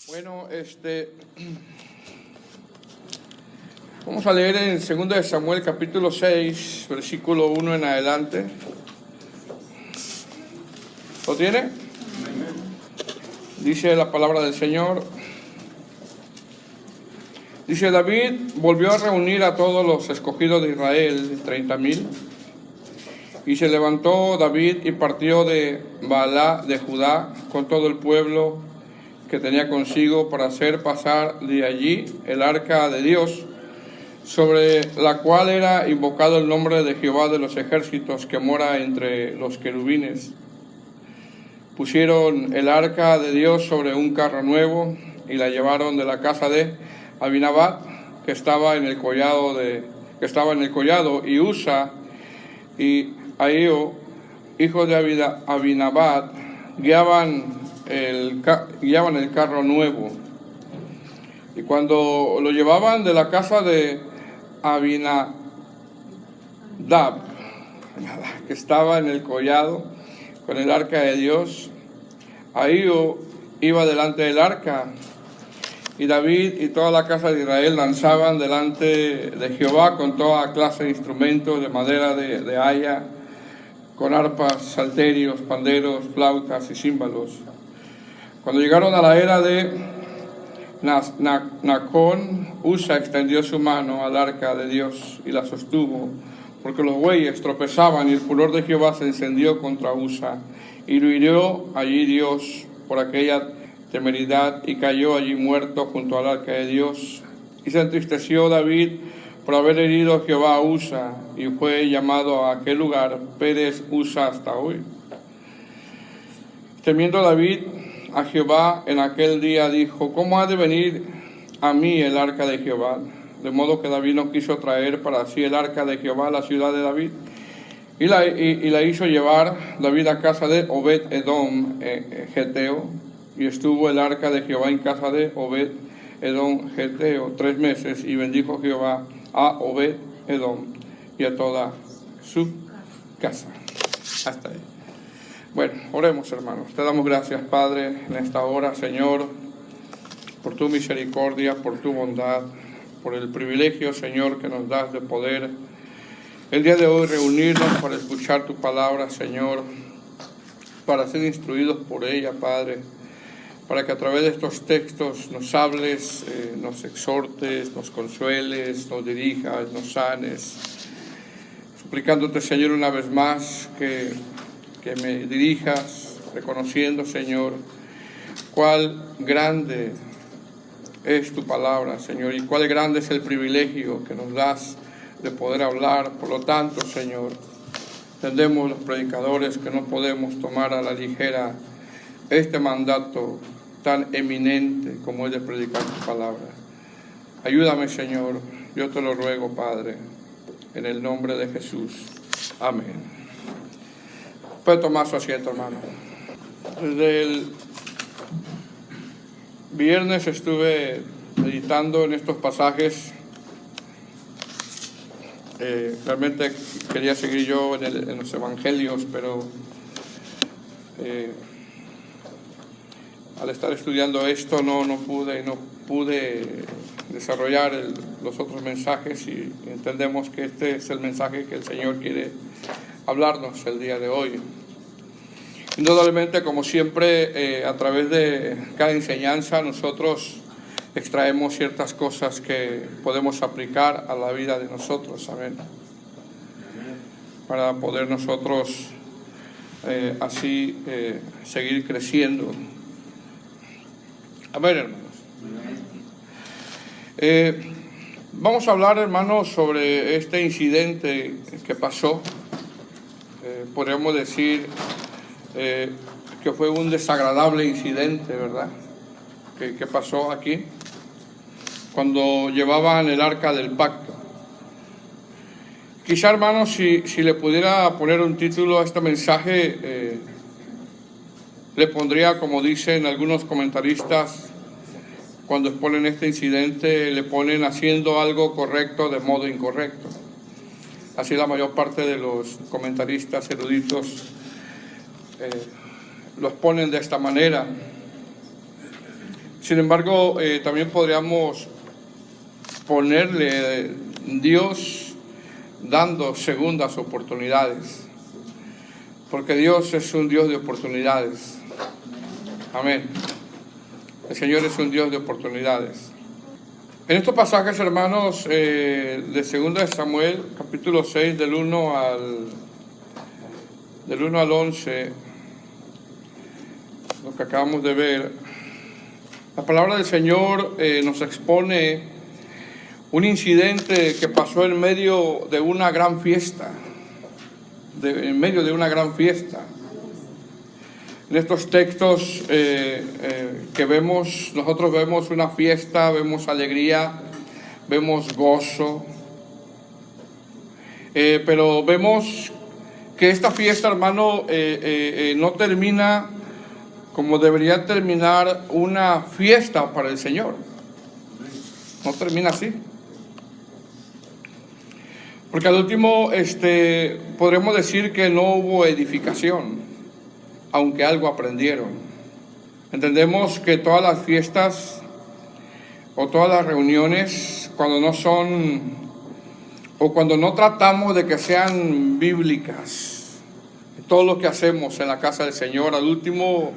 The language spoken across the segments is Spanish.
Bueno, vamos a leer en 2 de Samuel capítulo 6, versículo 1 en adelante. ¿Lo tiene? Dice la palabra del Señor. Dice: David volvió a reunir a todos los escogidos de Israel, 30,000. Y se levantó David y partió de Baalá de Judá con todo el pueblo que tenía consigo para hacer pasar de allí el arca de Dios, sobre la cual era invocado el nombre de Jehová de los ejércitos, que mora entre los querubines. Pusieron el arca de Dios sobre un carro nuevo y la llevaron de la casa de Abinadab, que estaba en el collado, y Usa y Ahío, hijos de Abinadab, guiaban el carro nuevo. Y cuando lo llevaban de la casa de Abinadab, que estaba en el collado con el arca de Dios, Ahío iba delante del arca, y David y toda la casa de Israel danzaban delante de Jehová con toda clase de instrumentos de madera de haya, con arpas, salterios, panderos, flautas y címbalos. Cuando llegaron a la era de Nacón, Usa extendió su mano al arca de Dios y la sostuvo, porque los bueyes tropezaban, y el furor de Jehová se encendió contra Usa, y lo hirió allí Dios por aquella temeridad, y cayó allí muerto junto al arca de Dios. Y se entristeció David por haber herido a Jehová a Usa, y fue llamado a aquel lugar Pérez Usa hasta hoy. Temiendo David a Jehová en aquel día, dijo: ¿cómo ha de venir a mí el arca de Jehová? De modo que David no quiso traer para sí el arca de Jehová a la ciudad de David, y la hizo llevar David a casa de Obed-Edom Geteo, y estuvo el arca de Jehová en casa de Obed-Edom Geteo 3 meses, y bendijo Jehová a Obed-Edom y a toda su casa. Hasta ahí. Bueno, oremos, hermanos. Te damos gracias, Padre, en esta hora, Señor, por tu misericordia, por tu bondad, por el privilegio, Señor, que nos das de poder el día de hoy reunirnos para escuchar tu palabra, Señor, para ser instruidos por ella, Padre, para que a través de estos textos nos hables, nos exhortes, nos consueles, nos dirijas, nos sanes, suplicándote, Señor, una vez más que me dirijas, reconociendo, Señor, cuál grande es tu palabra, Señor, y cuál grande es el privilegio que nos das de poder hablar. Por lo tanto, Señor, entendemos los predicadores que no podemos tomar a la ligera este mandato tan eminente como es de predicar tu palabra. Ayúdame, Señor, yo te lo ruego, Padre, en el nombre de Jesús. Amén. Puede tomar su asiento, hermano. Desde el viernes estuve meditando en estos pasajes. Realmente quería seguir yo en los evangelios, pero al estar estudiando esto no pude desarrollar los otros mensajes, y entendemos que este es el mensaje que el Señor quiere hablarnos el día de hoy. Indudablemente, como siempre, a través de cada enseñanza nosotros extraemos ciertas cosas que podemos aplicar a la vida de nosotros, amén, para poder nosotros así seguir creciendo. Amén, hermanos. Vamos a hablar, hermanos, sobre este incidente que pasó. Podríamos decir que fue un desagradable incidente, ¿verdad? Que pasó aquí cuando llevaban el arca del pacto. Quizá, hermanos, si le pudiera poner un título a este mensaje, le pondría, como dicen algunos comentaristas, cuando exponen este incidente, le ponen haciendo algo correcto de modo incorrecto. Así la mayor parte de los comentaristas eruditos los ponen de esta manera. Sin embargo, también podríamos ponerle Dios dando segundas oportunidades, porque Dios es un Dios de oportunidades. Amén. El Señor es un Dios de oportunidades. En estos pasajes, hermanos, de 2 de Samuel, capítulo 6, del 1 al 11, lo que acabamos de ver, la palabra del Señor nos expone un incidente que pasó en medio de una gran fiesta. En medio de una gran fiesta. En estos textos que vemos, nosotros vemos una fiesta, vemos alegría, vemos gozo, pero vemos que esta fiesta, hermano, no termina como debería terminar una fiesta para el Señor. No termina así. Porque al último podremos decir que no hubo edificación, aunque algo aprendieron. Entendemos que todas las fiestas o todas las reuniones, cuando no son o cuando no tratamos de que sean bíblicas, todo lo que hacemos en la casa del Señor, al último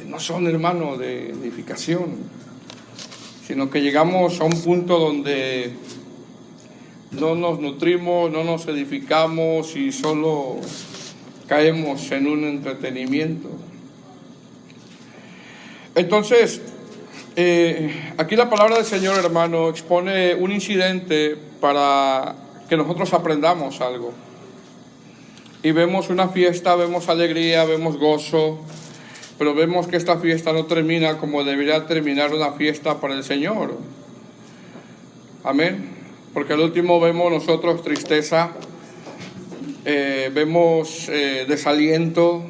no son, hermano, de edificación, sino que llegamos a un punto donde no nos nutrimos, no nos edificamos y solo caemos en un entretenimiento. Entonces, aquí la palabra del Señor, hermano, expone un incidente para que nosotros aprendamos algo. Y vemos una fiesta, vemos alegría, vemos gozo, pero vemos que esta fiesta no termina como debería terminar una fiesta para el Señor. Amén. Porque al último vemos nosotros tristeza, vemos desaliento,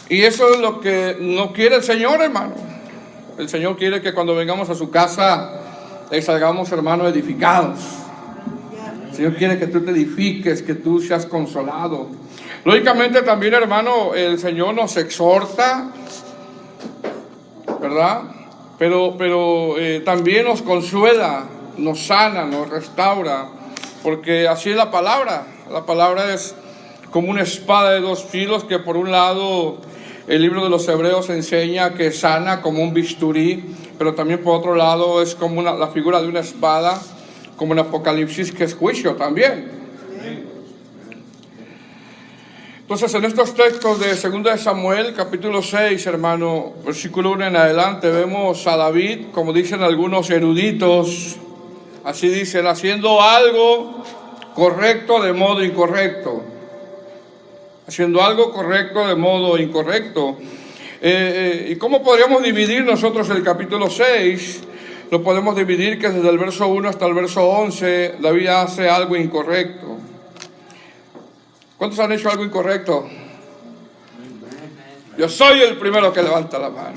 y eso es lo que no quiere el Señor, hermano. El Señor quiere que cuando vengamos a su casa salgamos, hermano, edificados. El Señor quiere que tú te edifiques, que tú seas consolado. Lógicamente también, hermano, el Señor nos exhorta, ¿verdad? Pero también nos consuela, nos sana, nos restaura, porque así es la palabra. La palabra es como una espada de dos filos que por un lado el libro de los Hebreos enseña que sana como un bisturí, pero también por otro lado es como la figura de una espada, como en Apocalipsis, que es juicio también. Entonces, en estos textos de 2 de Samuel, capítulo 6, hermano, versículo 1 en adelante, vemos a David, como dicen algunos eruditos, así dicen, haciendo algo correcto de modo incorrecto. Haciendo algo correcto de modo incorrecto. ¿Y cómo podríamos dividir nosotros el capítulo 6? Lo podemos dividir que desde el verso 1 hasta el verso 11, David hace algo incorrecto. ¿Cuántos han hecho algo incorrecto? Yo soy el primero que levanta la mano.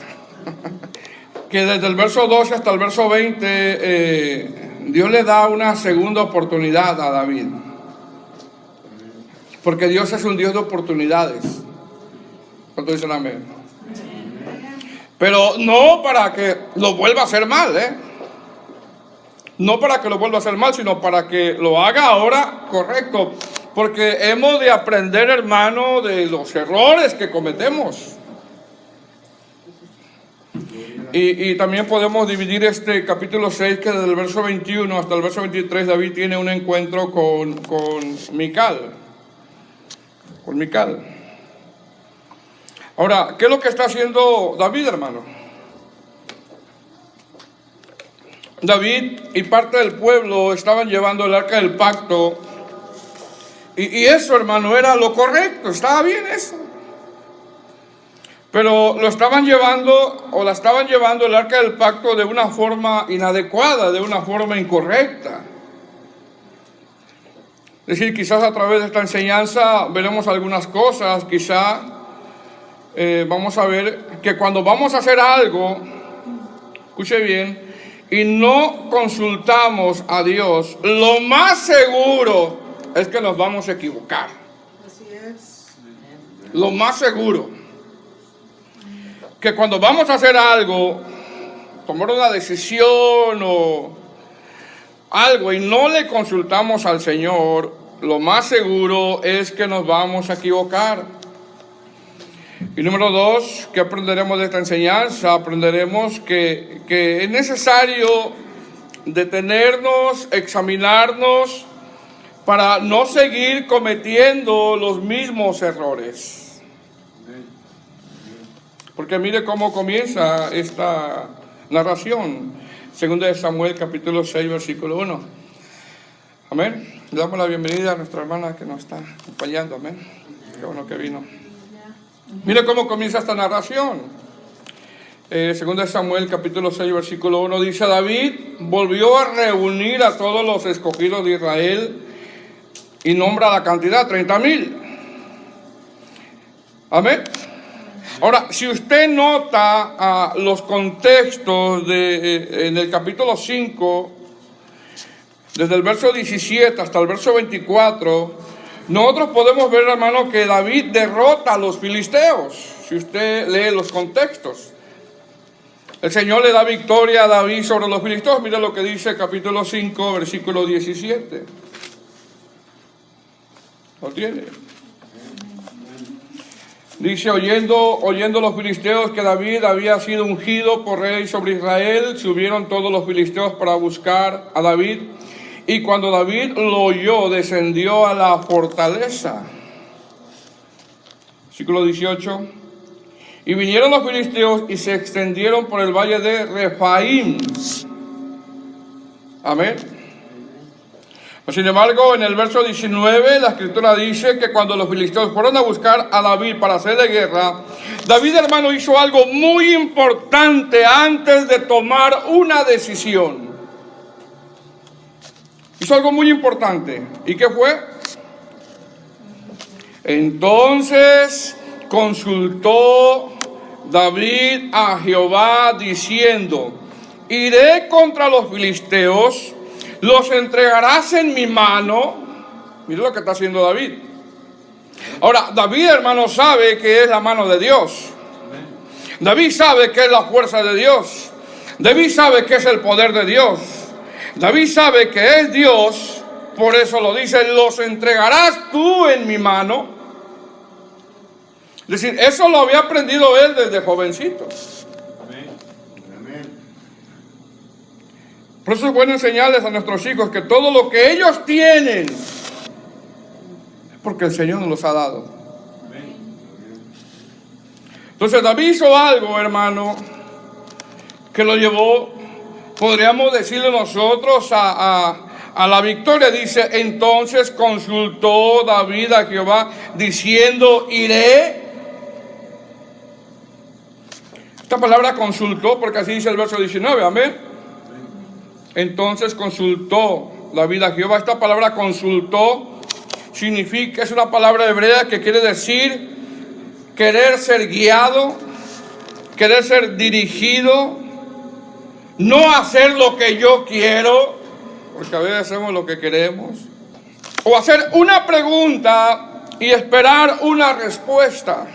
Que desde el verso 12 hasta el verso 20, Dios le da una segunda oportunidad a David. Porque Dios es un Dios de oportunidades. ¿Cuántos dicen amén? Pero no para que lo vuelva a hacer mal, No para que lo vuelva a hacer mal, sino para que lo haga ahora correcto. Porque hemos de aprender, hermano, de los errores que cometemos. Y también podemos dividir este capítulo 6, que desde el verso 21 hasta el verso 23, David tiene un encuentro con Mical. Con Mical. Ahora, ¿qué es lo que está haciendo David, hermano? David y parte del pueblo estaban llevando el arca del pacto. Y eso, hermano, era lo correcto, estaba bien eso. Pero lo estaban llevando, o la estaban llevando el arca del pacto de una forma inadecuada, de una forma incorrecta. Es decir, quizás a través de esta enseñanza veremos algunas cosas, quizá vamos a ver que cuando vamos a hacer algo, escuche bien, y no consultamos a Dios, lo más seguro es que nos vamos a equivocar. Así es. Lo más seguro. que cuando vamos a hacer algo, tomar una decisión o algo y no le consultamos al Señor, lo más seguro es que nos vamos a equivocar. Y número 2, ¿qué aprenderemos de esta enseñanza? Aprenderemos que es necesario detenernos, examinarnos, para no seguir cometiendo los mismos errores. Porque mire cómo comienza esta narración. 2 Samuel capítulo 6, versículo 1. Amén. Le damos la bienvenida a nuestra hermana que nos está acompañando. Amén. Qué bueno que vino. Mire cómo comienza esta narración. 2 Samuel capítulo 6, versículo 1 dice: David volvió a reunir a todos los escogidos de Israel y nombra la cantidad, 30,000. Amén. Ahora, si usted nota los contextos en el capítulo 5, desde el verso 17 hasta el verso 24, nosotros podemos ver, hermano, que David derrota a los filisteos. Si usted lee los contextos, el Señor le da victoria a David sobre los filisteos. Mira lo que dice el capítulo 5, versículo 17. ¿Lo tiene? Dice: oyendo los filisteos que David había sido ungido por rey sobre Israel, subieron todos los filisteos para buscar a David. Y cuando David lo oyó, descendió a la fortaleza. Versículo 18. Y vinieron los filisteos y se extendieron por el valle de Refaim. Amén. Sin embargo, en el verso 19, la escritura dice que cuando los filisteos fueron a buscar a David para hacerle guerra, David, hermano, hizo algo muy importante antes de tomar una decisión. Hizo algo muy importante. ¿Y qué fue? Entonces consultó David a Jehová diciendo: iré contra los filisteos, los entregarás en mi mano. Mira lo que está haciendo David. Ahora, David, hermano, sabe que es la mano de Dios. David sabe que es la fuerza de Dios. David sabe que es el poder de Dios. David sabe que es Dios. Por eso lo dice: los entregarás tú en mi mano. Es decir, eso lo había aprendido él desde jovencito. Por eso es bueno enseñarles a nuestros hijos que todo lo que ellos tienen es porque el Señor nos los ha dado. Entonces David hizo algo, hermano, que lo llevó, podríamos decirle nosotros, a la victoria. Dice: entonces consultó David a Jehová diciendo: iré. Esta palabra consultó, porque así dice el verso 19, amén. Entonces consultó David a Jehová. Esta palabra consultó significa, es una palabra hebrea que quiere decir querer ser guiado, querer ser dirigido, no hacer lo que yo quiero, porque a veces hacemos lo que queremos, o hacer una pregunta y esperar una respuesta.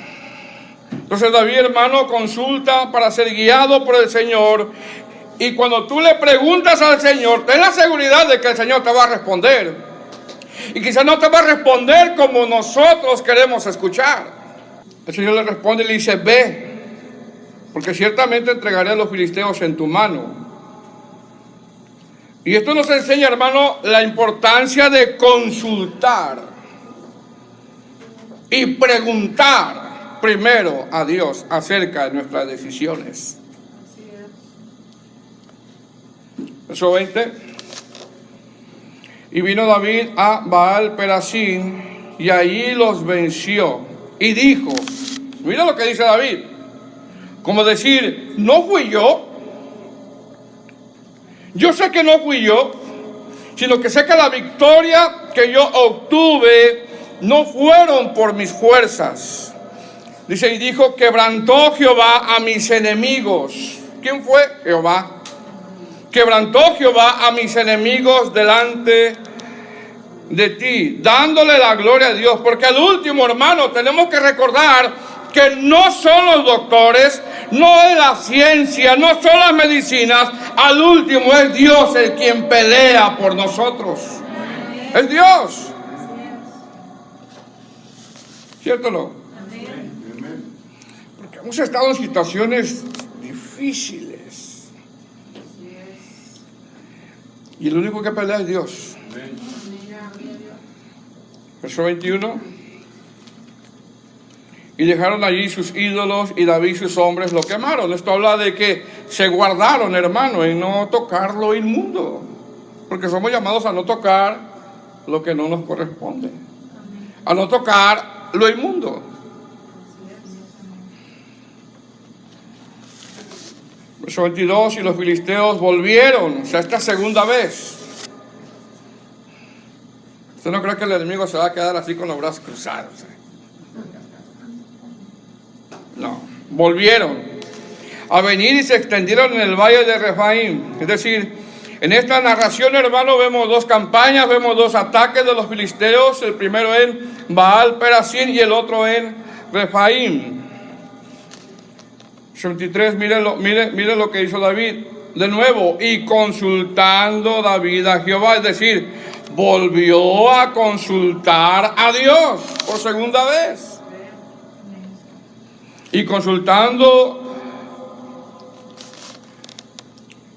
Entonces David, hermano, consulta para ser guiado por el Señor. Y cuando tú le preguntas al Señor, ten la seguridad de que el Señor te va a responder. Y quizás no te va a responder como nosotros queremos escuchar. El Señor le responde y le dice: ve, porque ciertamente entregaré a los filisteos en tu mano. Y esto nos enseña, hermano, la importancia de consultar y preguntar primero a Dios acerca de nuestras decisiones. Verso 20. Y vino David a Baal Perasim y allí los venció. Y dijo, mira lo que dice David, como decir: no fui yo. Yo sé que no fui yo, sino que sé que la victoria que yo obtuve no fueron por mis fuerzas. Dice: y dijo: quebrantó Jehová a mis enemigos. ¿Quién fue? Jehová. Quebrantó Jehová a mis enemigos delante de ti, dándole la gloria a Dios. Porque al último, hermano, tenemos que recordar que no son los doctores, no es la ciencia, no son las medicinas. Al último es Dios el quien pelea por nosotros. Es Dios. ¿Cierto o no? Porque hemos estado en situaciones difíciles. Y el único que pelea es Dios. Verso 21. Y dejaron allí sus ídolos y David y sus hombres lo quemaron. Esto habla de que se guardaron, hermano, en no tocar lo inmundo. Porque somos llamados a no tocar lo que no nos corresponde. A no tocar lo inmundo. Verso 22, y los filisteos volvieron, o sea, esta segunda vez. Usted no cree que el enemigo se va a quedar así con los brazos cruzados. No, volvieron a venir y se extendieron en el valle de Refaim. Es decir, en esta narración, hermano, vemos dos campañas, vemos dos ataques de los filisteos. El primero en Baal Perasim y el otro en Refaim. 23, mire lo que hizo David. De nuevo, y consultando David a Jehová, es decir, volvió a consultar a Dios por segunda vez. Y consultando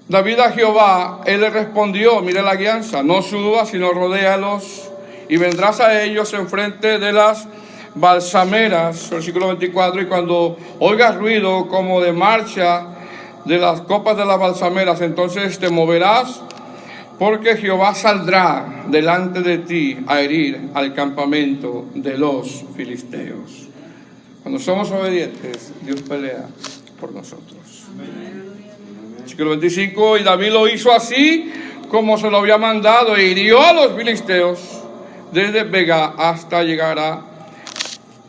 David a Jehová, él le respondió, mire la guianza, no subas, sino rodéalos, y vendrás a ellos enfrente de las balsameras, versículo 24, y cuando oigas ruido como de marcha de las copas de las balsameras, entonces te moverás, porque Jehová saldrá delante de ti a herir al campamento de los filisteos. Cuando somos obedientes, Dios pelea por nosotros. Versículo 25, y David lo hizo así como se lo había mandado, e hirió a los filisteos desde Vega hasta llegar a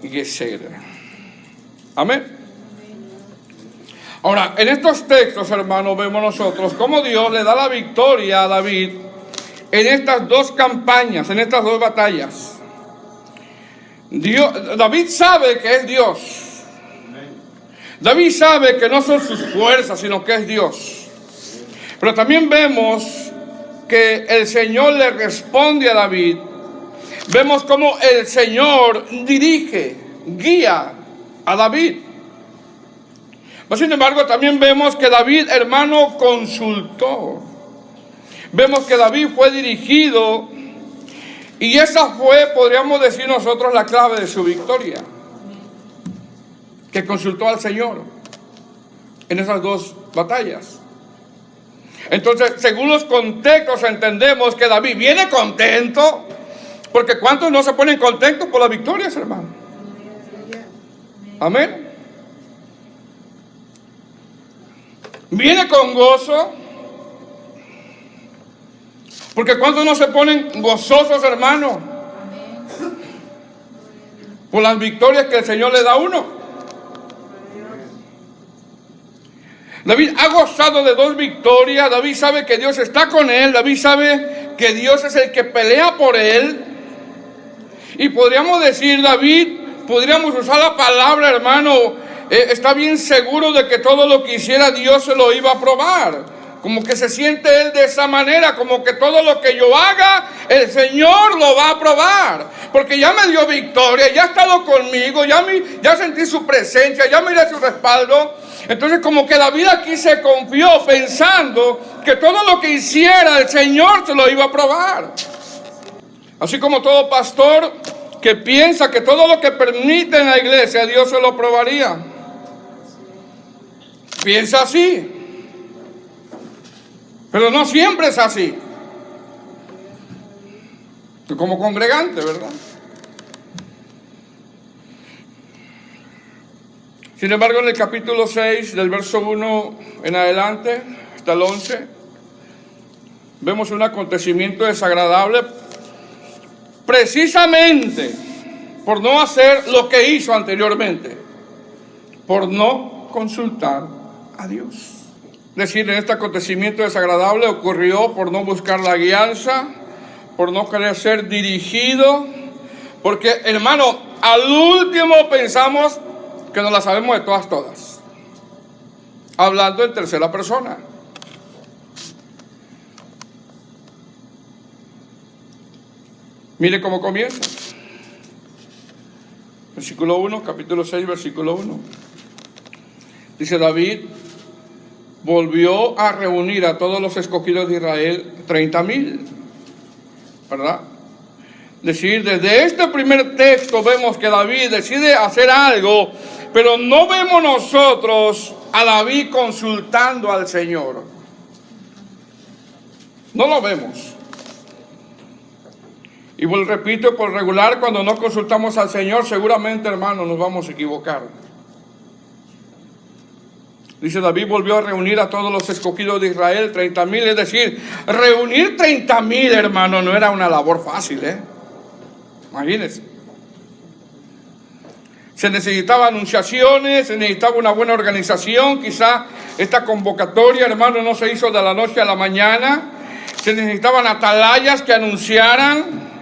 Geser. Amén. Ahora, en estos textos, hermanos, vemos nosotros cómo Dios le da la victoria a David en estas dos campañas, en estas dos batallas. David sabe que es Dios. David sabe que no son sus fuerzas, sino que es Dios. Pero también vemos que el Señor le responde a David. Vemos cómo el Señor dirige, guía a David. Pero sin embargo, también vemos que David, hermano, consultó. Vemos que David fue dirigido. Y esa fue, podríamos decir nosotros, la clave de su victoria. Que consultó al Señor en esas dos batallas. Entonces, según los contextos, entendemos que David viene contento. Porque ¿cuántos no se ponen contentos por las victorias, hermano? Amén. Viene con gozo. Porque ¿cuántos no se ponen gozosos, hermano? Por las victorias que el Señor le da a uno. David ha gozado de dos victorias. David sabe que Dios está con él. David sabe que Dios es el que pelea por él. Y podríamos decir, David, podríamos usar la palabra, hermano, está bien seguro de que todo lo que hiciera Dios se lo iba a probar. Como que se siente él de esa manera, como que todo lo que yo haga, el Señor lo va a probar. Porque ya me dio victoria, ya ha estado conmigo, ya sentí su presencia, ya miré su respaldo. Entonces como que David aquí se confió pensando que todo lo que hiciera el Señor se lo iba a probar. Así como todo pastor que piensa que todo lo que permite en la iglesia Dios se lo probaría. Piensa así. Pero no siempre es así. Como congregante, ¿verdad? Sin embargo, en el capítulo 6, del verso 1 en adelante, hasta el 11, vemos un acontecimiento desagradable precisamente por no hacer lo que hizo anteriormente, por no consultar a Dios. Es decir, en este acontecimiento desagradable ocurrió por no buscar la guianza, por no querer ser dirigido, porque, hermano, al último pensamos que nos la sabemos de todas. hablando en tercera persona. Mire cómo comienza. Versículo 1, capítulo 6, versículo 1. Dice: David volvió a reunir a todos los escogidos de Israel, 30,000. ¿Verdad? Es decir, desde este primer texto vemos que David decide hacer algo, pero no vemos nosotros a David consultando al Señor. No lo vemos. Y vuelvo, repito, por regular, cuando no consultamos al Señor, seguramente, hermanos, nos vamos a equivocar. Dice: David volvió a reunir a todos los escogidos de Israel, 30,000. Es decir, reunir 30,000, hermano, no era una labor fácil, Imagínense. Se necesitaban anunciaciones, se necesitaba una buena organización. Quizá esta convocatoria, hermano, no se hizo de la noche a la mañana. Se necesitaban atalayas que anunciaran.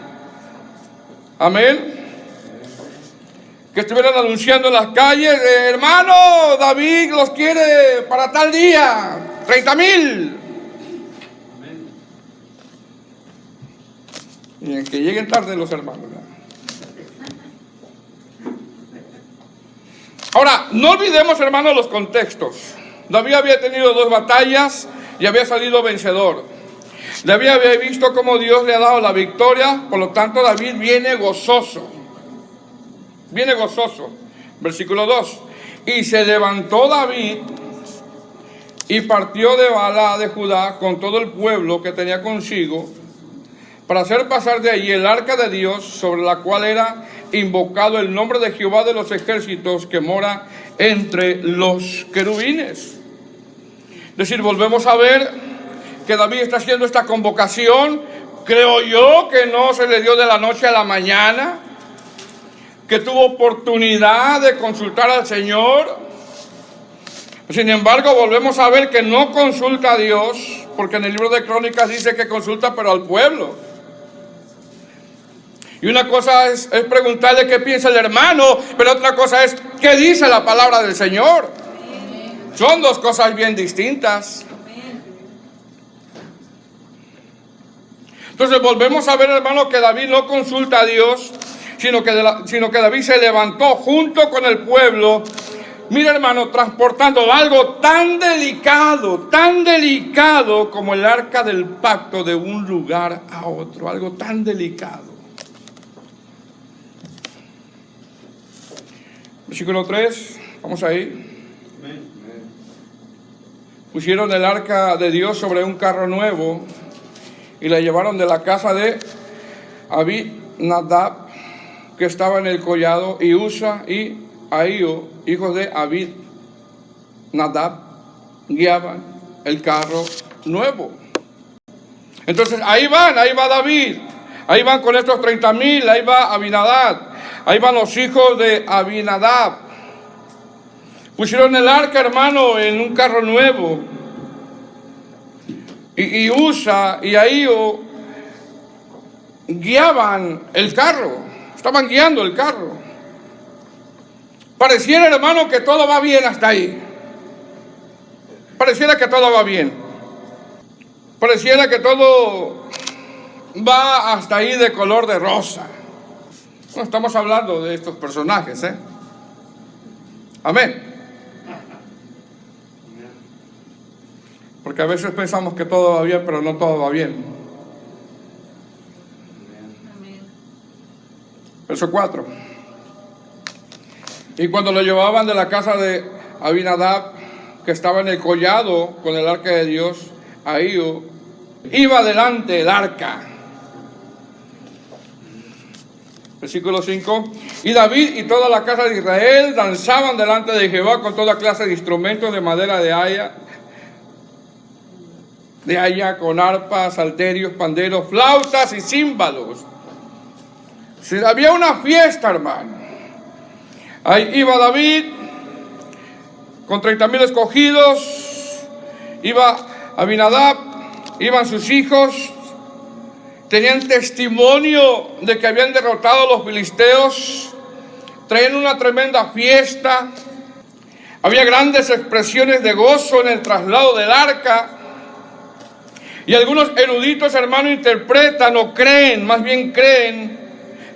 Amén. Que estuvieran anunciando en las calles: hermano, David los quiere para tal día, 30,000. Y que lleguen tarde los hermanos. Ahora, no olvidemos, hermanos, los contextos. David había tenido 2 batallas y había salido vencedor. David había visto cómo Dios le ha dado la victoria, por lo tanto David viene gozoso. Viene gozoso. Versículo 2. Y se levantó David y partió de Baalá de Judá con todo el pueblo que tenía consigo, para hacer pasar de allí el arca de Dios, sobre la cual era invocado el nombre de Jehová de los ejércitos, que mora entre los querubines. Es decir, volvemos a ver que David está haciendo esta convocación. Creo yo que no se le dio de la noche a la mañana, que tuvo oportunidad de consultar al Señor. Sin embargo, volvemos a ver que no consulta a Dios, porque en el libro de Crónicas dice que consulta, pero al pueblo. Y una cosa es preguntarle qué piensa el hermano, pero otra cosa es qué dice la palabra del Señor. Son 2 cosas bien distintas. Entonces volvemos a ver, hermano, que David no consulta a Dios, sino que David se levantó junto con el pueblo. Mira, hermano, transportando algo tan delicado como el arca del pacto de un lugar a otro, algo tan delicado. Versículo 3, vamos ahí. Pusieron el arca de Dios sobre un carro nuevo y la llevaron de la casa de Abinadab, que estaba en el collado, y Usa y Ahío, hijos de Abinadab, guiaban el carro nuevo. Entonces ahí va David, ahí van con estos 30,000, ahí va Abinadab, ahí van los hijos de Abinadab. Pusieron el arca, hermano, en un carro nuevo. Y Usa y Ahío guiaban el carro, estaban guiando el carro. Pareciera, hermano, que todo va bien hasta ahí. Pareciera que todo va bien. Pareciera que todo va hasta ahí de color de rosa. No estamos hablando de estos personajes, Amén. Porque a veces pensamos que todo va bien, pero no todo va bien. Verso 4. Y cuando lo llevaban de la casa de Abinadab, que estaba en el collado con el arca de Dios, Ahío, iba delante el arca. Versículo 5. Y David y toda la casa de Israel danzaban delante de Jehová con toda clase de instrumentos de madera de haya, con arpas, salterios, panderos, flautas y címbalos. Si había una fiesta, hermano. Ahí iba David con 30,000 escogidos, iba Abinadab, iban sus hijos, tenían testimonio de que habían derrotado a los filisteos, traían una tremenda fiesta. Había grandes expresiones de gozo en el traslado del arca. Y algunos eruditos, hermanos, interpretan o creen, más bien creen,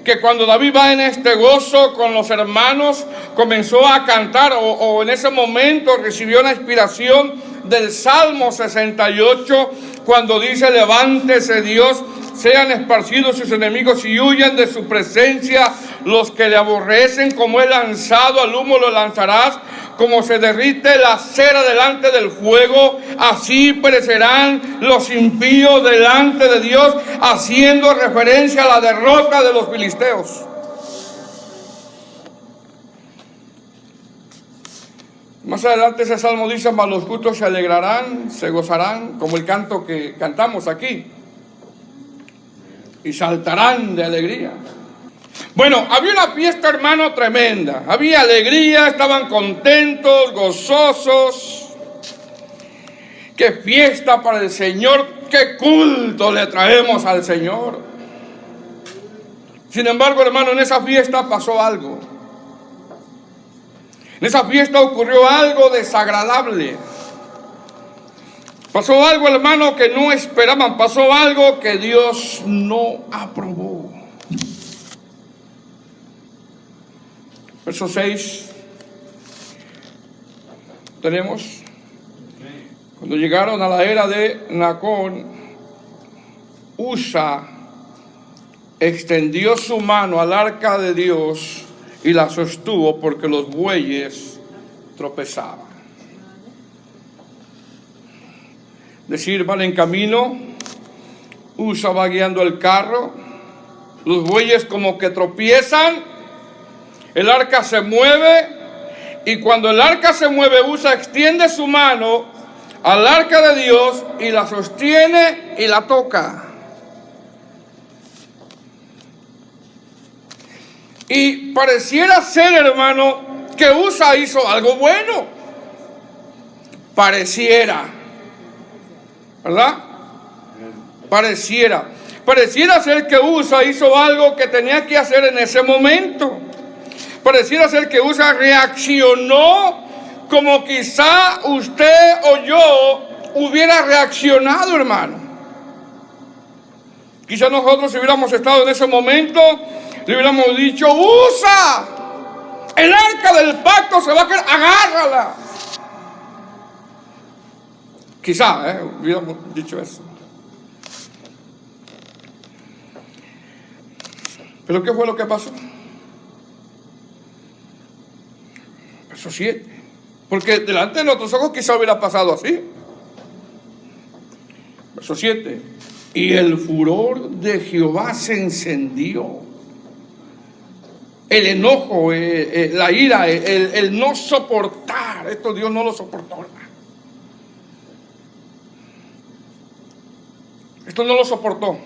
que cuando David va en este gozo con los hermanos, comenzó a cantar o en ese momento recibió una inspiración del Salmo 68, cuando dice: levántese Dios, sean esparcidos sus enemigos y huyan de su presencia los que le aborrecen. Como es lanzado al humo lo lanzarás, como se derrite la cera delante del fuego, así perecerán los impíos delante de Dios, haciendo referencia a la derrota de los filisteos. Más adelante ese salmo dice: mas los justos se alegrarán, se gozarán, como el canto que cantamos aquí, y saltarán de alegría. Bueno, había una fiesta, hermano, tremenda. Había alegría, estaban contentos, gozosos. ¡Qué fiesta para el Señor! ¡Qué culto le traemos al Señor! Sin embargo, hermano, en esa fiesta pasó algo. En esa fiesta ocurrió algo desagradable. Pasó algo, hermano, que no esperaban. Pasó algo que Dios no aprobó. Verso 6. Tenemos: cuando llegaron a la era de Nacón, Usa extendió su mano al arca de Dios y la sostuvo porque los bueyes tropezaban. Decir, van en camino, Usa va guiando el carro, los bueyes como que tropiezan, el arca se mueve, y cuando el arca se mueve, Usa extiende su mano al arca de Dios y la sostiene y la toca. Y pareciera ser, hermano, que Usa hizo algo bueno. Pareciera, ¿verdad? Pareciera ser que Usa hizo algo que tenía que hacer en ese momento. Pareciera ser que Usa reaccionó como quizá usted o yo hubiera reaccionado, hermano. Quizá nosotros, si hubiéramos estado en ese momento, le hubiéramos dicho: Usa, el arca del pacto se va a caer, agárrala. Quizá, hubiéramos dicho eso. Pero ¿qué fue lo que pasó? Verso 7. Porque delante de nuestros ojos quizá hubiera pasado así. Verso 7. Y el furor de Jehová se encendió. El enojo, la ira, el no soportar. Esto Dios no lo soportó, hermano. Esto no lo soportó.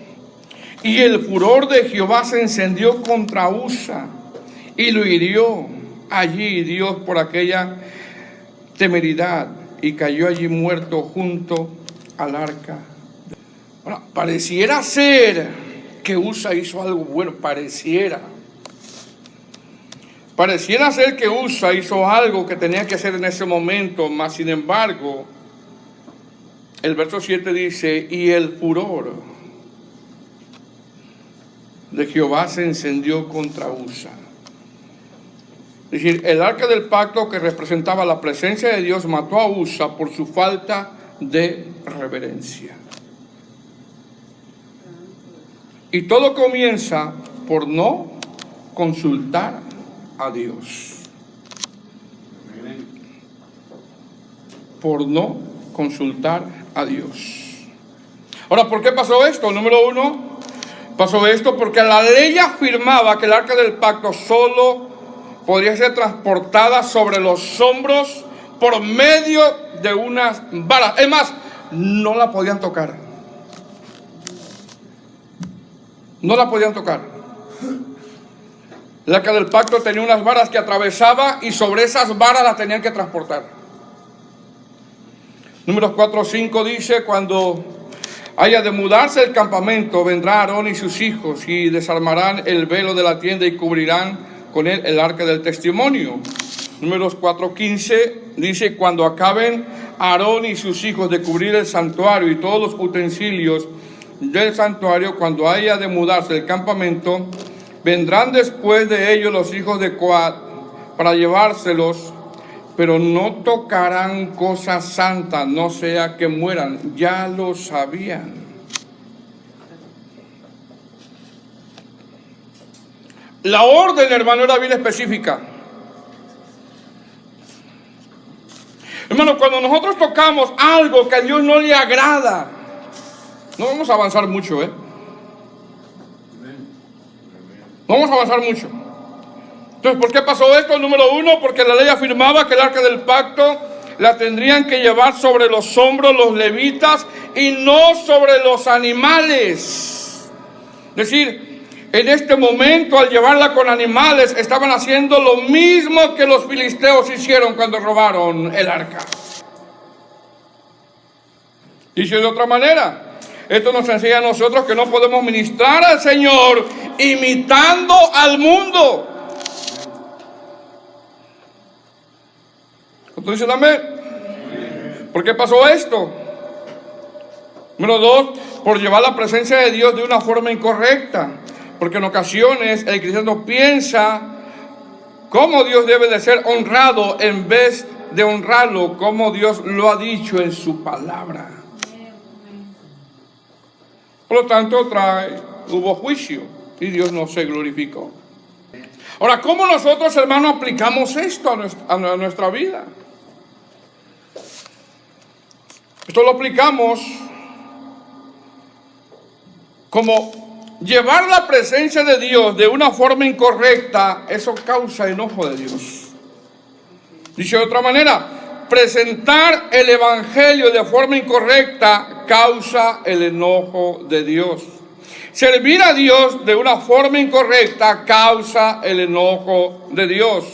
Y el furor de Jehová se encendió contra Usa y lo hirió allí Dios por aquella temeridad, y cayó allí muerto junto al arca. Bueno, pareciera ser que Usa hizo algo bueno, pareciera ser que Usa hizo algo que tenía que hacer en ese momento, mas sin embargo, el verso 7 dice: y el furor de Jehová se encendió contra Usa. Es decir, el arca del pacto, que representaba la presencia de Dios, mató a Usa por su falta de reverencia. Y todo comienza por no consultar a Dios. Por no consultar a Dios. Ahora, ¿por qué pasó esto? Número 1, pasó esto porque la ley afirmaba que el arca del pacto solo podría ser transportada sobre los hombros por medio de unas varas. Es más, no la podían tocar. No la podían tocar. El arca del pacto tenía unas varas que atravesaba y sobre esas varas las tenían que transportar. Números 4:5 dice: cuando haya de mudarse el campamento, vendrá Aarón y sus hijos y desarmarán el velo de la tienda y cubrirán con él el arca del testimonio. Números 4:15 dice: cuando acaben Aarón y sus hijos de cubrir el santuario y todos los utensilios del santuario, cuando haya de mudarse el campamento, vendrán después de ellos los hijos de Coat para llevárselos, pero no tocarán cosas santas, no sea que mueran. Ya lo sabían. La orden, hermano, era bien específica. Hermano, cuando nosotros tocamos algo que a Dios no le agrada, no vamos a avanzar mucho, No vamos a avanzar mucho. Entonces, ¿por qué pasó esto? Número uno, porque la ley afirmaba que el arca del pacto la tendrían que llevar sobre los hombros los levitas y no sobre los animales. Es decir, en este momento, al llevarla con animales, estaban haciendo lo mismo que los filisteos hicieron cuando robaron el arca. Dicho de otra manera, esto nos enseña a nosotros que no podemos ministrar al Señor imitando al mundo. ¿Cuántos dicen amén? ¿Por qué pasó esto? Número dos, por llevar la presencia de Dios de una forma incorrecta. Porque en ocasiones el cristiano piensa cómo Dios debe de ser honrado en vez de honrarlo como Dios lo ha dicho en su palabra. Por lo tanto, hubo juicio y Dios no se glorificó. Ahora, ¿cómo nosotros, hermanos, aplicamos esto a nuestra vida? Esto lo aplicamos como llevar la presencia de Dios de una forma incorrecta. Eso causa enojo de Dios. Dicho de otra manera, presentar el evangelio de forma incorrecta causa el enojo de Dios. Servir a Dios de una forma incorrecta causa el enojo de Dios.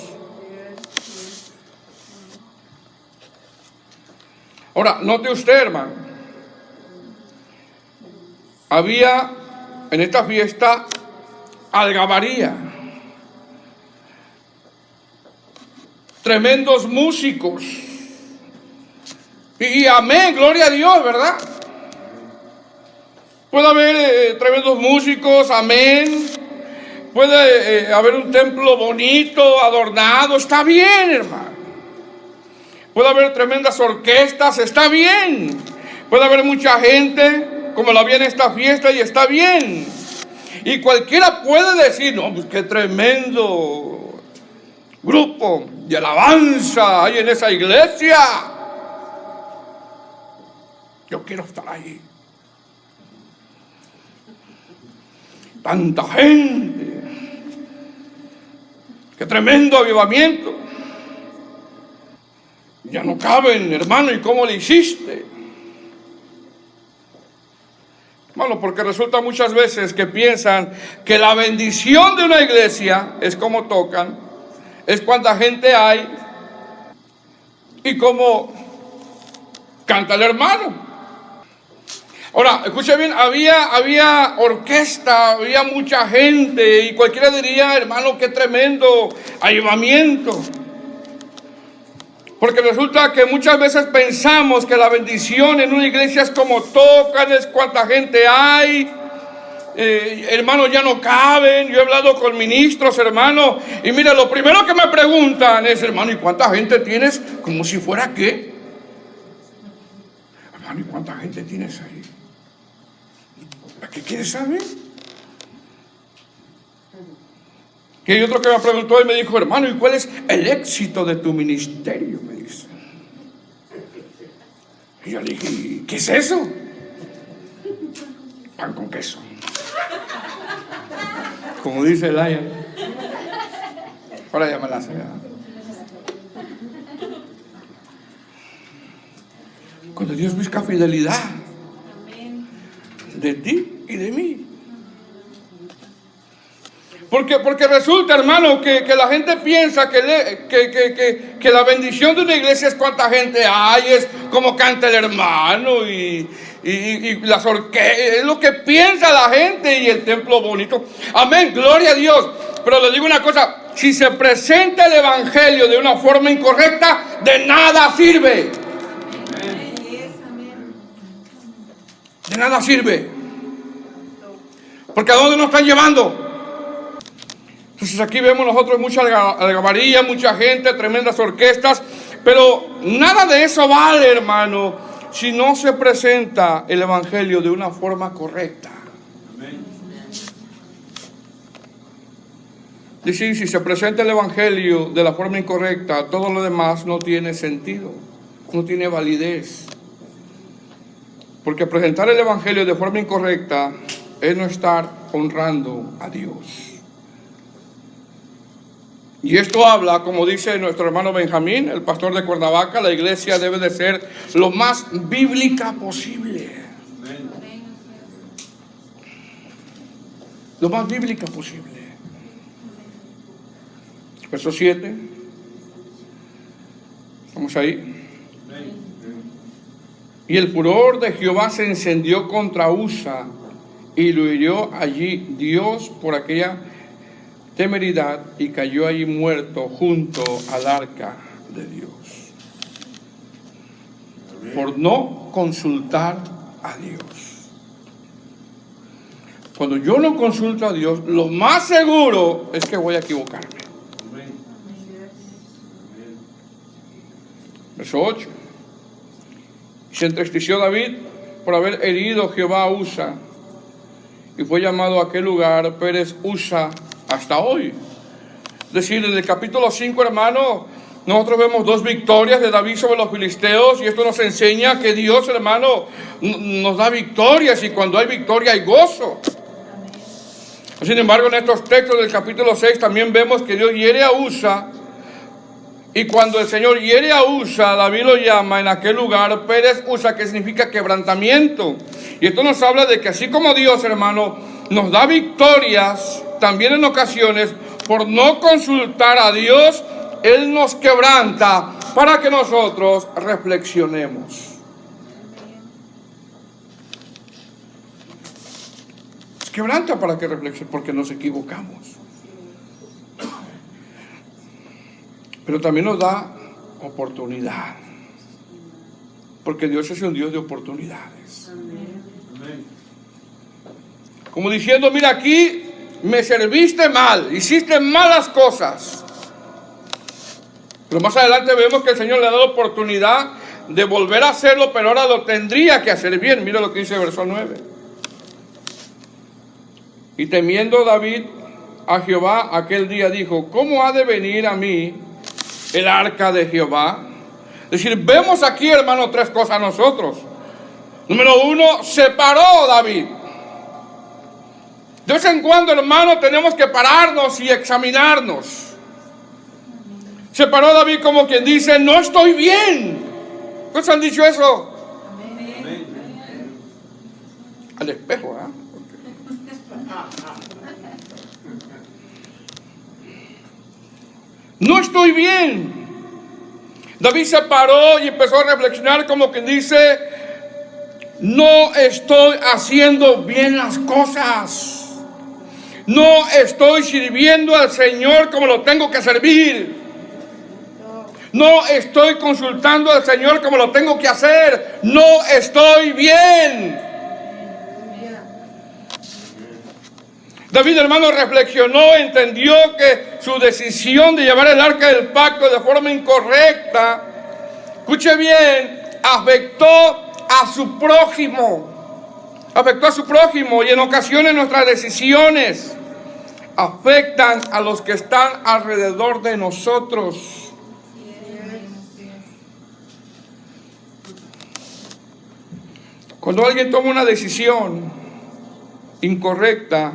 Ahora, note usted, hermano, había en esta fiesta algarabía, tremendos músicos, y amén, gloria a Dios, ¿verdad? Puede haber tremendos músicos, amén. Puede haber un templo bonito, adornado, está bien, hermano. Puede haber tremendas orquestas, está bien. Puede haber mucha gente, como la había en esta fiesta, y está bien. Y cualquiera puede decir, no, pues qué tremendo grupo de alabanza hay en esa iglesia. Yo quiero estar ahí. Tanta gente. Qué tremendo avivamiento. Ya no caben, hermano, ¿y cómo le hiciste? Hermano, porque resulta muchas veces que piensan que la bendición de una iglesia es cómo tocan, es cuánta gente hay y cómo canta el hermano. Ahora, escuche bien, había orquesta, había mucha gente y cualquiera diría, hermano, qué tremendo avivamiento. Porque resulta que muchas veces pensamos que la bendición en una iglesia es como tocan, es cuánta gente hay. Hermanos, ya no caben. Yo he hablado con ministros, hermano, y mira, lo primero que me preguntan es, hermano, ¿y cuánta gente tienes? Como si fuera ¿qué? Hermano, ¿y cuánta gente tienes ahí? ¿Para qué quieres saber? Que hay otro que me preguntó y me dijo, hermano, ¿y cuál es el éxito de tu ministerio? Me dice. Y yo le dije, ¿qué es eso? Pan con queso. Como dice Elaya. Ahora ya me la sé. Cuando Dios busca fidelidad de ti y de mí. Porque resulta, hermano, que la gente piensa que la bendición de una iglesia es cuánta gente hay, es como canta el hermano y las orquestas, es lo que piensa la gente y el templo bonito. Amén, gloria a Dios. Pero le digo una cosa, si se presenta el evangelio de una forma incorrecta, de nada sirve. De nada sirve. Porque ¿a dónde nos están llevando? Entonces aquí vemos nosotros mucha algarabía, mucha gente, tremendas orquestas, pero nada de eso vale, hermano, si no se presenta el evangelio de una forma correcta. Es decir, si se presenta el evangelio de la forma incorrecta, todo lo demás no tiene sentido, no tiene validez. Porque presentar el evangelio de forma incorrecta es no estar honrando a Dios. Y esto habla, como dice nuestro hermano Benjamín, el pastor de Cuernavaca, la iglesia debe de ser lo más bíblica posible. Lo más bíblica posible. Verso 7. Estamos ahí. Y el furor de Jehová se encendió contra Usa, y lo hirió allí Dios por aquella temeridad, y cayó allí muerto junto al arca de Dios. Por no consultar a Dios. Cuando yo no consulto a Dios, lo más seguro es que voy a equivocarme. Verso 8. Se entristeció David por haber herido Jehová a Usa, y fue llamado a aquel lugar Pérez Usa hasta hoy. Es decir, en el capítulo 5, hermano, nosotros vemos 2 victorias de David sobre los filisteos, y esto nos enseña que Dios, hermano, nos da victorias, y cuando hay victoria hay gozo. Sin embargo, en estos textos del capítulo 6 también vemos que Dios hiere a Usa. Y cuando el Señor hiere a Usa, David lo llama en aquel lugar Pérez Usa, que significa quebrantamiento. Y esto nos habla de que así como Dios, hermano, nos da victorias, también en ocasiones, por no consultar a Dios, Él nos quebranta para que nosotros reflexionemos. Nos quebranta para que reflexionemos, porque nos equivocamos. Pero también nos da oportunidad. Porque Dios es un Dios de oportunidades. Como diciendo, mira, aquí me serviste mal, hiciste malas cosas. Pero más adelante vemos que el Señor le ha dado oportunidad de volver a hacerlo, pero ahora lo tendría que hacer bien. Mira lo que dice el verso 9. Y temiendo David a Jehová aquel día dijo, ¿cómo ha de venir a mí el arca de Jehová? Es decir, vemos aquí, hermano, 3 cosas nosotros. Número 1, se paró David. De vez en cuando, hermano, tenemos que pararnos y examinarnos. Se paró David como quien dice, no estoy bien. ¿Cuántos han dicho eso? Al espejo, ¿eh? No estoy bien. David se paró y empezó a reflexionar como quien dice, no estoy haciendo bien las cosas. No estoy sirviendo al Señor como lo tengo que servir. No estoy consultando al Señor como lo tengo que hacer. No estoy bien. David, hermano, reflexionó, entendió que su decisión de llevar el arca del pacto de forma incorrecta, escuche bien, afectó a su prójimo. Afectó a su prójimo, y en ocasiones nuestras decisiones afectan a los que están alrededor de nosotros. Cuando alguien toma una decisión incorrecta,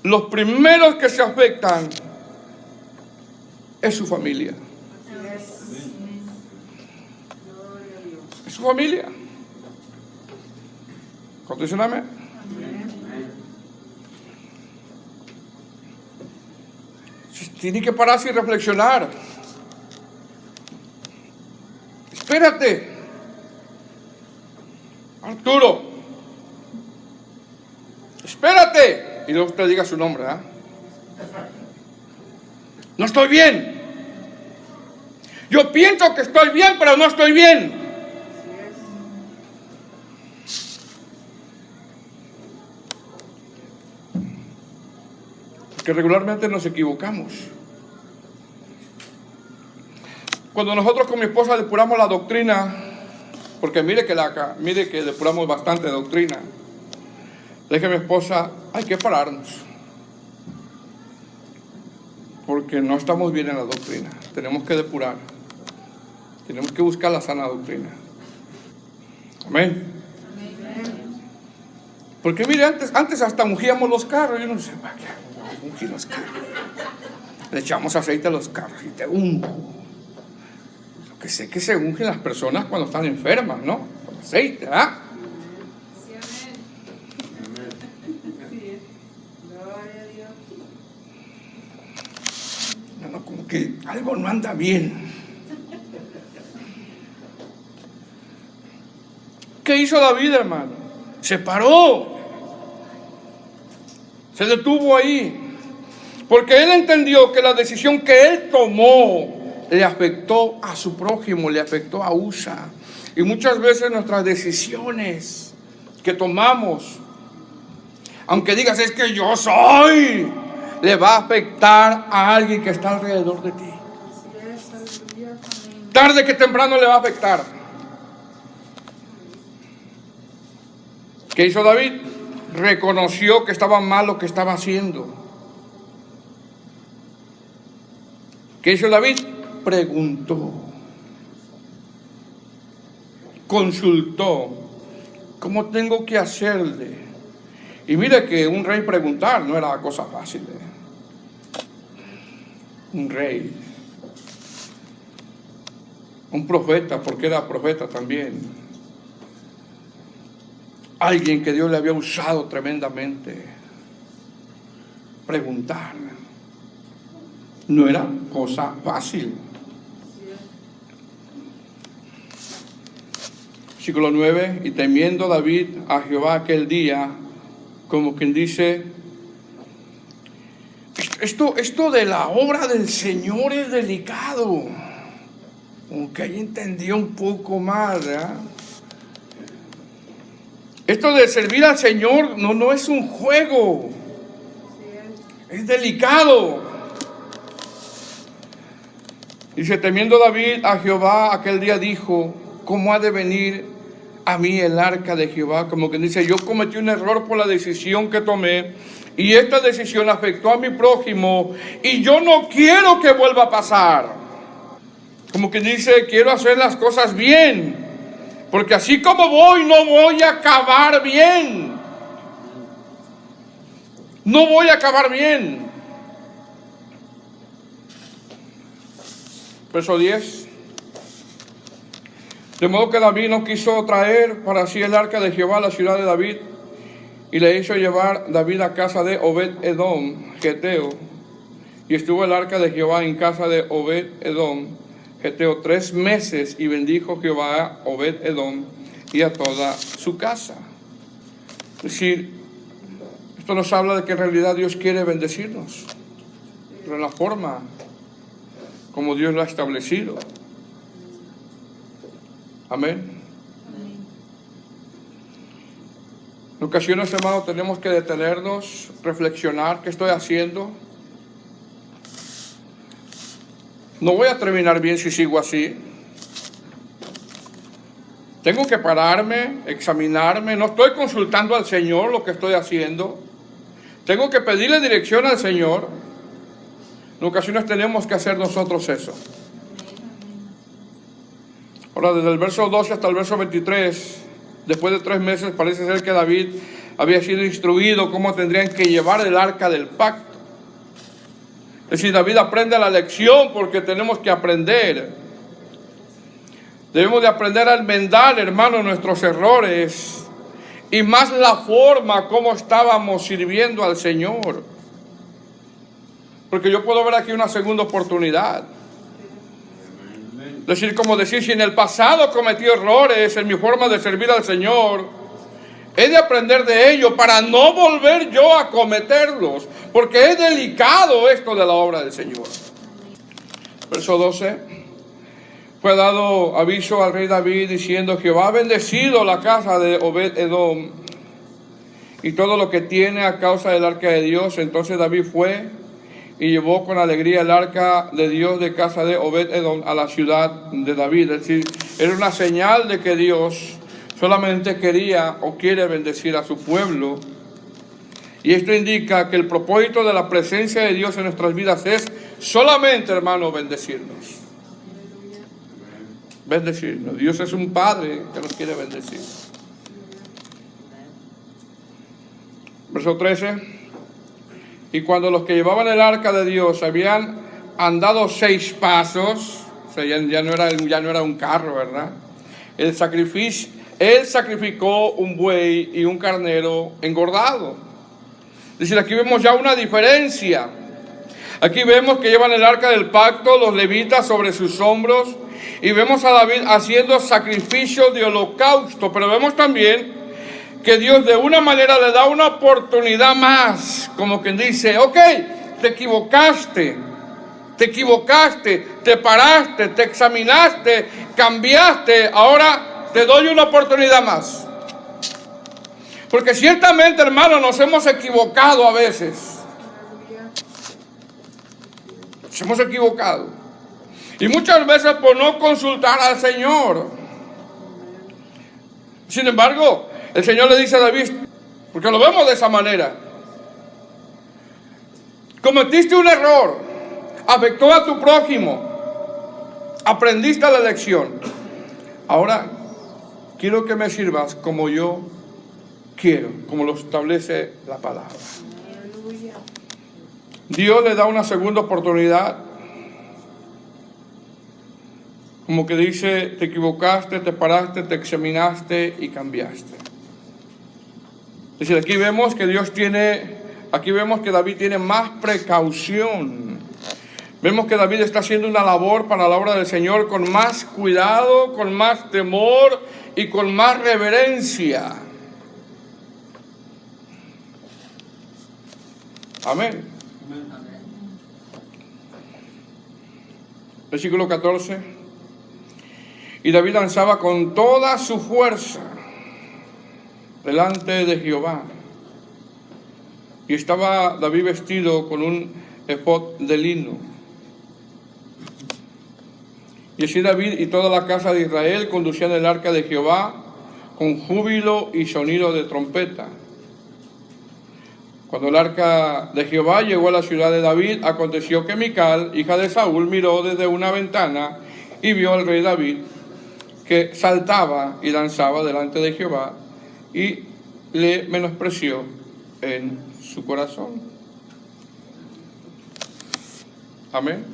los primeros que se afectan es su familia. Es su familia. ¿Cuánto dicen amén? Tiene que pararse y reflexionar. Espérate, Arturo. Espérate. Y luego usted diga su nombre, ¿eh? No estoy bien. Yo pienso que estoy bien, pero no estoy bien. Porque regularmente nos equivocamos. Cuando nosotros con mi esposa depuramos la doctrina, porque mire que depuramos bastante doctrina, le dije a mi esposa, hay que pararnos, porque no estamos bien en la doctrina, tenemos que depurar, tenemos que buscar la sana doctrina. Amén. Porque mire, antes hasta ungíamos los carros. Yo no sé para qué ungir los carros. Le echamos aceite a los carros y te unjo. Lo que sé que se ungen las personas cuando están enfermas, ¿no? Con aceite, ¿ah? Sí, amén. Sí. Gloria a Dios. No, como que algo no anda bien. ¿Qué hizo David, hermano? Se paró. Se detuvo ahí. Porque él entendió que la decisión que él tomó le afectó a su prójimo, le afectó a Usa. Y muchas veces nuestras decisiones que tomamos, aunque digas es que yo soy, le va a afectar a alguien que está alrededor de ti. Tarde que temprano le va a afectar. ¿Qué hizo David? Reconoció que estaba mal lo que estaba haciendo. ¿Qué hizo David? Preguntó, consultó, ¿cómo tengo que hacerle? Y mire que un rey preguntar no era cosa fácil. Un rey, un profeta, porque era profeta también, alguien que Dios le había usado tremendamente. Preguntar no era cosa fácil. Versículo 9, y temiendo David a Jehová aquel día, como quien dice, esto de la obra del Señor es delicado. Como que ahí entendió un poco más, ¿verdad? Esto de servir al Señor no es un juego. Es delicado. Dice, temiendo David a Jehová aquel día dijo, ¿cómo ha de venir a mí el arca de Jehová? Como que dice, yo cometí un error por la decisión que tomé y esta decisión afectó a mi prójimo y yo no quiero que vuelva a pasar. Como que dice, quiero hacer las cosas bien, porque así como voy, no voy a acabar bien. No voy a acabar bien. Verso 10. De modo que David no quiso traer para sí el arca de Jehová a la ciudad de David, y le hizo llevar David a casa de Obed-edom, geteo. Y estuvo el arca de Jehová en casa de Obed-edom, geteo, 3 meses, y bendijo Jehová a Obed-edom y a toda su casa. Es decir, esto nos habla de que en realidad Dios quiere bendecirnos, pero en la forma como Dios lo ha establecido. Amén. En ocasiones, hermanos, tenemos que detenernos, reflexionar, ¿qué estoy haciendo? No voy a terminar bien si sigo así. Tengo que pararme, examinarme. No estoy consultando al Señor lo que estoy haciendo. Tengo que pedirle dirección al Señor. En ocasiones tenemos que hacer nosotros eso. Ahora, desde el verso 12 hasta el verso 23, después de 3 meses, parece ser que David había sido instruido cómo tendrían que llevar el arca del pacto. Es decir, David aprende la lección porque tenemos que aprender. Debemos de aprender a enmendar, hermano, nuestros errores. Y más la forma como estábamos sirviendo al Señor. Porque yo puedo ver aquí una segunda oportunidad. Es decir, como decir, si en el pasado cometí errores en mi forma de servir al Señor, he de aprender de ello para no volver yo a cometerlos. Porque es delicado esto de la obra del Señor. Verso 12. Fue dado aviso al rey David diciendo: Jehová ha bendecido la casa de Obed-Edom y todo lo que tiene a causa del arca de Dios. Entonces David fue y llevó con alegría el arca de Dios de casa de Obed-Edom a la ciudad de David. Es decir, era una señal de que Dios solamente quería o quiere bendecir a su pueblo. Y esto indica que el propósito de la presencia de Dios en nuestras vidas es solamente, hermano, bendecirnos. Bendecirnos. Dios es un Padre que nos quiere bendecir. Verso 13. Y cuando los que llevaban el arca de Dios habían andado 6 pasos, o sea, ya no era un carro, ¿verdad? Él sacrificó un buey y un carnero engordado. Es decir, aquí vemos ya una diferencia. Aquí vemos que llevan el arca del pacto, los levitas sobre sus hombros, y vemos a David haciendo sacrificios de holocausto, pero vemos también que Dios de una manera le da una oportunidad más, como quien dice: ok, te equivocaste, te paraste, te examinaste, cambiaste, ahora te doy una oportunidad más. Porque ciertamente, hermano, nos hemos equivocado a veces. Nos hemos equivocado. Y muchas veces por no consultar al Señor. Sin embargo, el Señor le dice a David, porque lo vemos de esa manera: cometiste un error, afectó a tu prójimo, aprendiste la lección. Ahora quiero que me sirvas como yo quiero, como lo establece la palabra. Dios le da una segunda oportunidad. Como que dice: te equivocaste, te paraste, te examinaste y cambiaste. Es decir, aquí vemos que David tiene más precaución. Vemos que David está haciendo una labor para la obra del Señor con más cuidado, con más temor y con más reverencia. Amén. Versículo 14. Y David danzaba con toda su fuerza delante de Jehová. Y estaba David vestido con un efod de lino. Y así David y toda la casa de Israel conducían el arca de Jehová con júbilo y sonido de trompeta. Cuando el arca de Jehová llegó a la ciudad de David, aconteció que Mical, hija de Saúl, miró desde una ventana y vio al rey David que saltaba y danzaba delante de Jehová, y le menospreció en su corazón. Amén.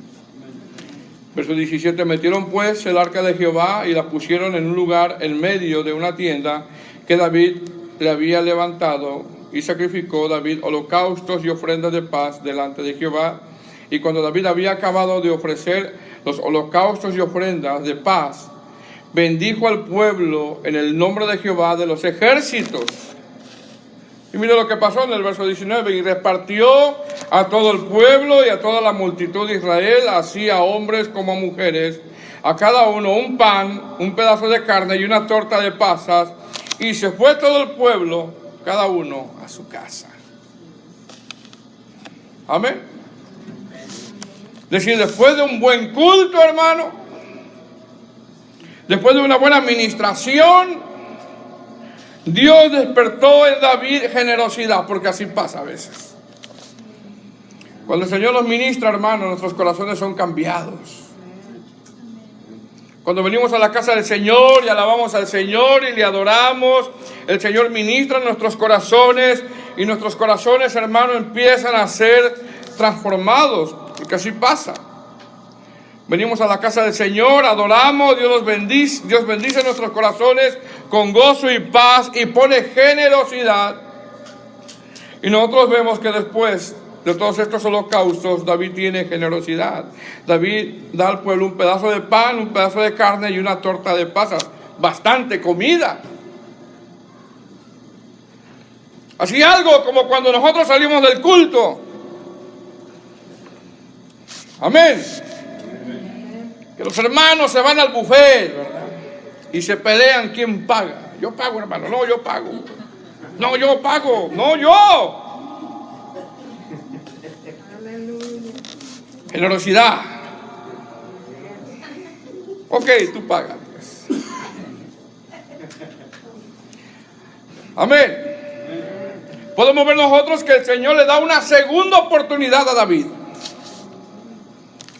Verso 17. Metieron pues el arca de Jehová y la pusieron en un lugar en medio de una tienda que David le había levantado, y sacrificó David holocaustos y ofrendas de paz delante de Jehová. Y cuando David había acabado de ofrecer los holocaustos y ofrendas de paz, bendijo al pueblo en el nombre de Jehová de los ejércitos. Y mire lo que pasó en el verso 19. Y repartió a todo el pueblo y a toda la multitud de Israel, así a hombres como a mujeres, a cada uno un pan, un pedazo de carne y una torta de pasas. Y se fue todo el pueblo, cada uno a su casa. Amén. Es decir, después de un buen culto, hermano, después de una buena administración, Dios despertó en David generosidad, porque así pasa a veces. Cuando el Señor nos ministra, hermano, nuestros corazones son cambiados. Cuando venimos a la casa del Señor y alabamos al Señor y le adoramos, el Señor ministra en nuestros corazones, y nuestros corazones, hermano, empiezan a ser transformados, porque así pasa. Venimos a la casa del Señor, adoramos, Dios bendice nuestros corazones con gozo y paz y pone generosidad. Y nosotros vemos que después de todos estos holocaustos, David tiene generosidad. David da al pueblo un pedazo de pan, un pedazo de carne y una torta de pasas. Bastante comida. Así algo como cuando nosotros salimos del culto. Amén. Que los hermanos se van al buffet, ¿verdad? Y se pelean quién paga. Yo pago, hermano. No, yo pago. No, yo pago. No, yo. Aleluya. Generosidad. Ok, tú pagas. Amén. Podemos ver nosotros que el Señor le da una segunda oportunidad a David.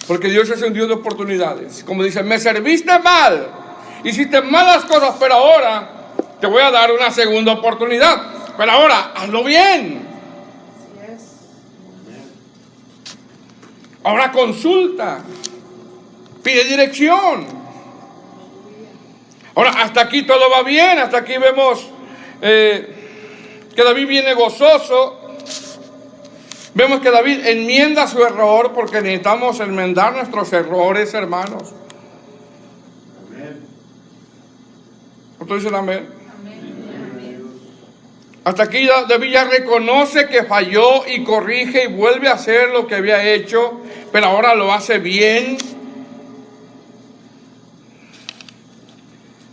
Porque Dios es un Dios de oportunidades. Como dice, me serviste mal, hiciste malas cosas, pero ahora te voy a dar una segunda oportunidad. Pero ahora, hazlo bien. Así es. Ahora consulta, pide dirección. Ahora, hasta aquí todo va bien, hasta aquí vemos que David viene gozoso. Vemos que David enmienda su error porque necesitamos enmendar nuestros errores, hermanos. Amén. ¿Cuántos dicen amén? Hasta aquí David ya reconoce que falló y corrige y vuelve a hacer lo que había hecho, pero ahora lo hace bien.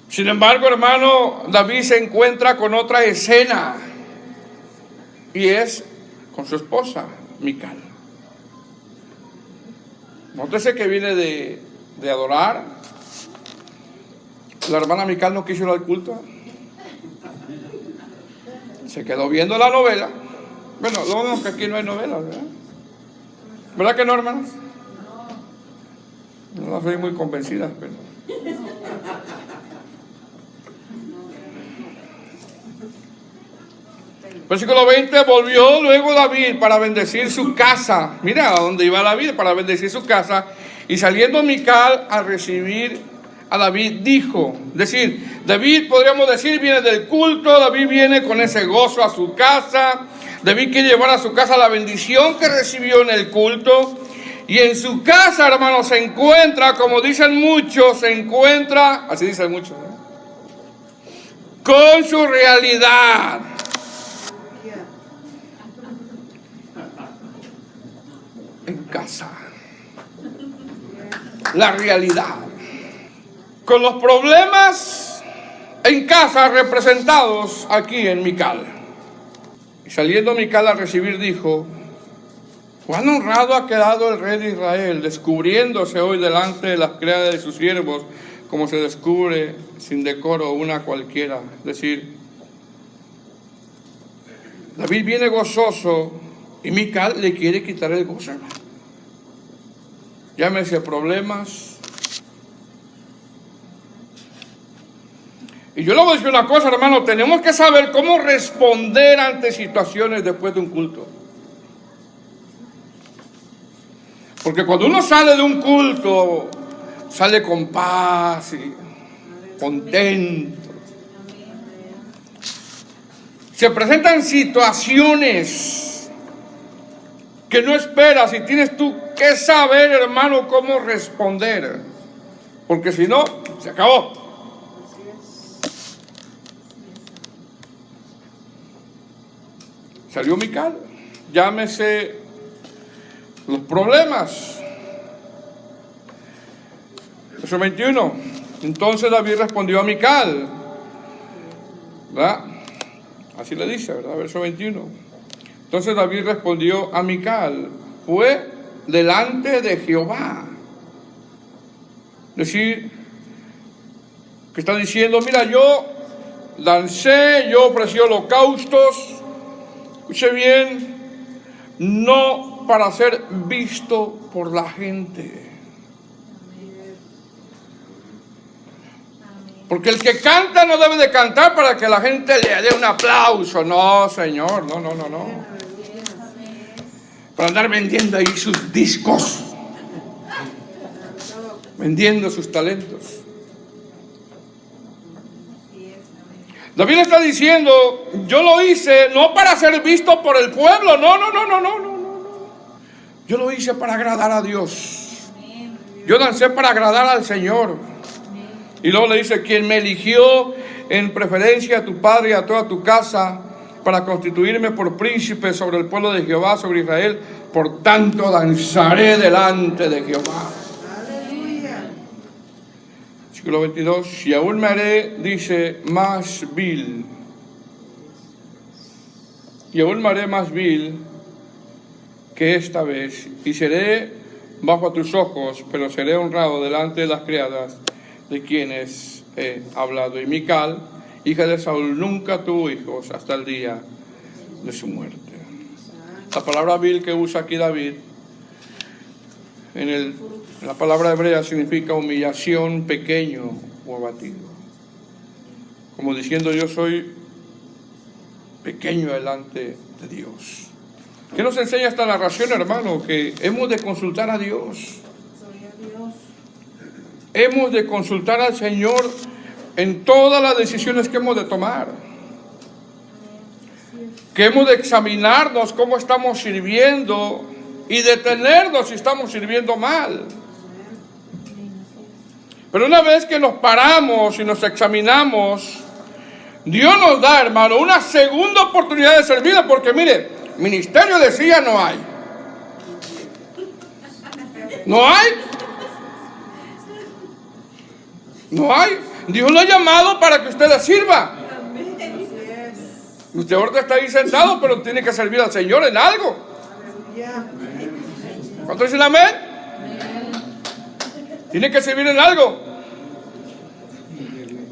Sin embargo, hermano, David se encuentra con otra escena y es con su esposa, Mical. Nótese que viene de adorar. La hermana Mical no quiso ir al culto. Se quedó viendo la novela. Bueno, lo vemos que aquí no hay novela, ¿verdad? ¿Verdad que no, hermanos? No las soy muy convencidas, pero... Versículo 20, volvió luego David para bendecir su casa. Mira a dónde iba David, para bendecir su casa. Y saliendo Mical a recibir a David, dijo, decir, David, podríamos decir, viene del culto, David viene con ese gozo a su casa. David quiere llevar a su casa la bendición que recibió en el culto. Y en su casa, hermanos, se encuentra, como dicen muchos, se encuentra, así dicen muchos, ¿no? Con su realidad. En casa. La realidad. Con los problemas en casa representados aquí en Mical. Y saliendo Mical a recibir, dijo, cuán honrado ha quedado el rey de Israel, descubriéndose hoy delante de las criadas de sus siervos, como se descubre sin decoro una cualquiera. Es decir, David viene gozoso y Mical le quiere quitar el gozo, hermano. Llámese problemas. Y yo le voy a decir una cosa, hermano, tenemos que saber cómo responder ante situaciones después de un culto. Porque cuando uno sale de un culto, sale con paz y contento. Se presentan situaciones que no esperas y tienes tú que saber, hermano, cómo responder. Porque si no, se acabó. Salió Mical, llámese los problemas. Verso 21. Entonces David respondió a Mical, ¿verdad? Así le dice, ¿verdad? Verso 21. Entonces David respondió a Mical, fue delante de Jehová. Es decir, que está diciendo, mira, yo dancé, yo ofrecí holocaustos, escuche bien, no para ser visto por la gente. Porque el que canta no debe de cantar para que la gente le dé un aplauso. No, Señor, no. Para andar vendiendo ahí sus discos, vendiendo sus talentos. David está diciendo, yo lo hice no para ser visto por el pueblo, no. Yo lo hice para agradar a Dios. Yo dancé para agradar al Señor. Y luego le dice, quien me eligió en preferencia a tu padre y a toda tu casa para constituirme por príncipe sobre el pueblo de Jehová, sobre Israel, por tanto danzaré delante de Jehová. Aleluya. Versículo 22. Y aún me haré, dice, más vil. Y aún me haré más vil que esta vez. Y seré bajo a tus ojos, pero seré honrado delante de las criadas de quienes he hablado. Y Mical, hija de Saúl, nunca tuvo hijos hasta el día de su muerte. La palabra vil que usa aquí David en la palabra hebrea significa humillación, pequeño o abatido. Como diciendo, yo soy pequeño delante de Dios. ¿Qué nos enseña esta narración, hermano? Que hemos de consultar a Dios. Hemos de consultar al Señor en todas las decisiones que hemos de tomar. Que hemos de examinarnos cómo estamos sirviendo y detenernos si estamos sirviendo mal. Pero una vez que nos paramos y nos examinamos, Dios nos da, hermano, una segunda oportunidad de servir, porque mire, ministerio de silla no hay. ¿No hay? No hay. Dios lo ha llamado para que usted le sirva. Usted ahorita está ahí sentado, pero tiene que servir al Señor en algo. ¿Cuántos dicen amén? Tiene que servir en algo.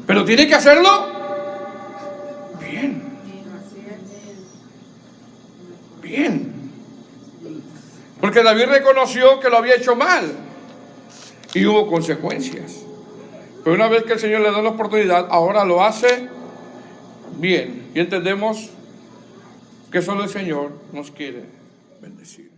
Pero tiene que hacerlo bien. Bien. Porque David reconoció que lo había hecho mal y hubo consecuencias. Pero una vez que el Señor le da la oportunidad, ahora lo hace bien. Y entendemos que solo el Señor nos quiere bendecir.